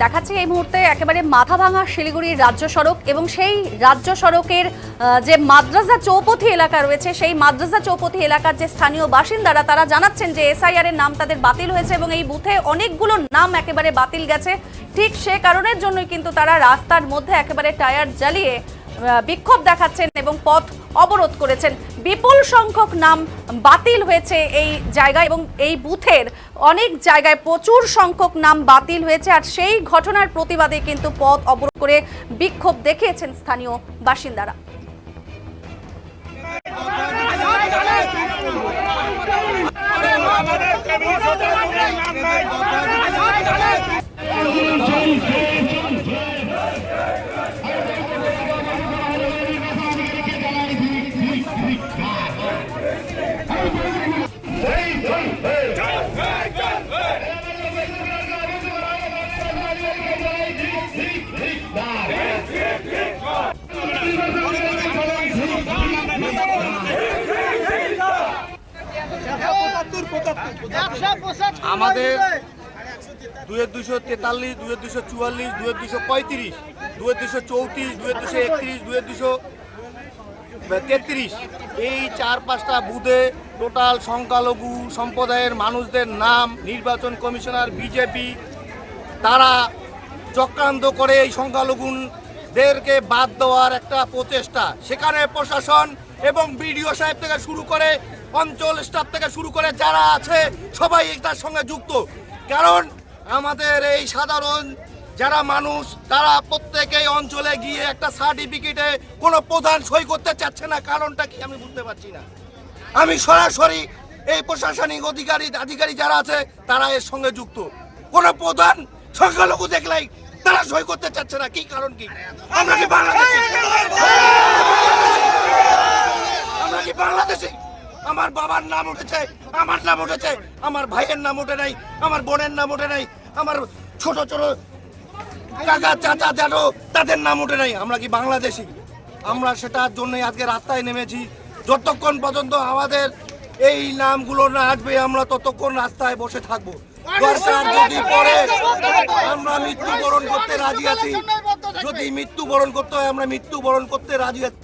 দেখাচ্ছি এই মুহূর্তে একেবারে মাথাভাঙা শিলিগুড়ির রাজ্য সড়ক এবং সেই রাজ্য সড়কের যে মাদ্রাসা চৌপথি এলাকা রয়েছে, সেই মাদ্রাসা চৌপথি এলাকার যে স্থানীয় বাসিন্দারা তারা জানাচ্ছেন যে এসআইআর এর নাম তাদের বাতিল হয়েছে এবং এই বুথে অনেকগুলো নাম একেবারে বাতিল গেছে। ঠিক সে কারণের জন্যই কিন্তু তারা রাস্তার মধ্যে একেবারে টায়ার জ্বালিয়ে বিক্ষোভ দেখাচ্ছেন এবং পথ অবরোধ করেছেন। বিপুল সংখ্যক নাম বাতিল হয়েছে এই জায়গায় এবং এই বুথের অনেক জায়গায় প্রচুর সংখ্যক নাম বাতিল হয়েছে। আর সেই ঘটনার প্রতিবাদে কিন্তু পথ অবরোধ করে বিক্ষোভ দেখিয়েছেন স্থানীয় বাসিন্দারা। আমাদের 2243, 2244, 2235, 2234, 2231, 2233 এই 4-5টা বুথে টোটাল সংখ্যালঘু সম্প্রদায়ের মানুষদের নাম নির্বাচন কমিশনার বিজেপি তারা চক্রান্ত করে এই সংখ্যালঘুদেরকে বাদ দেওয়ার একটা প্রচেষ্টা। সেখানে প্রশাসন এবং বিডিও সাহেব থেকে শুরু করে অঞ্চল স্টাফ থেকে শুরু করে যারা আছে সবাই এটার সঙ্গে যুক্ত। কারণ আমাদের এই সাধারণ যারা মানুষ তারা প্রত্যেকেই অঞ্চলে গিয়ে একটা সার্টিফিকেটে কোনো প্রধান সই করতে চাচ্ছে না। কারণটা কি আমি বুঝতে পারছি না। আমি সরাসরি এই প্রশাসনিক আধিকারী যারা আছে তারা এর সঙ্গে যুক্ত। কোনো প্রধান সংখ্যালঘু দেখলেই তারা সই করতে চাচ্ছে না। কি কারণ কি? আমরা কি বাংলাদেশি? আমরা কি বাংলাদেশি? আমার বাবার নাম উঠেছে, আমার নাম উঠেছে, আমার ভাইয়ের নাম উঠে নাই, আমার বোনের নাম উঠে নাই, আমার ছোট ছোট কাকা চাচা জানো তাদের নাম উঠে নাই। আমরা কি বাংলাদেশি? আমরা সেটার জন্যই আজকে রাস্তায় নেমেছি। যতক্ষণ পর্যন্ত আমাদের এই নামগুলো না আসবে আমরা ততক্ষণ রাস্তায় বসে থাকবো। দরকার যদি পরে আমরা মৃত্যুবরণ করতে রাজি আছি। যদি মৃত্যুবরণ করতে হয় আমরা মৃত্যুবরণ করতে রাজি আছি।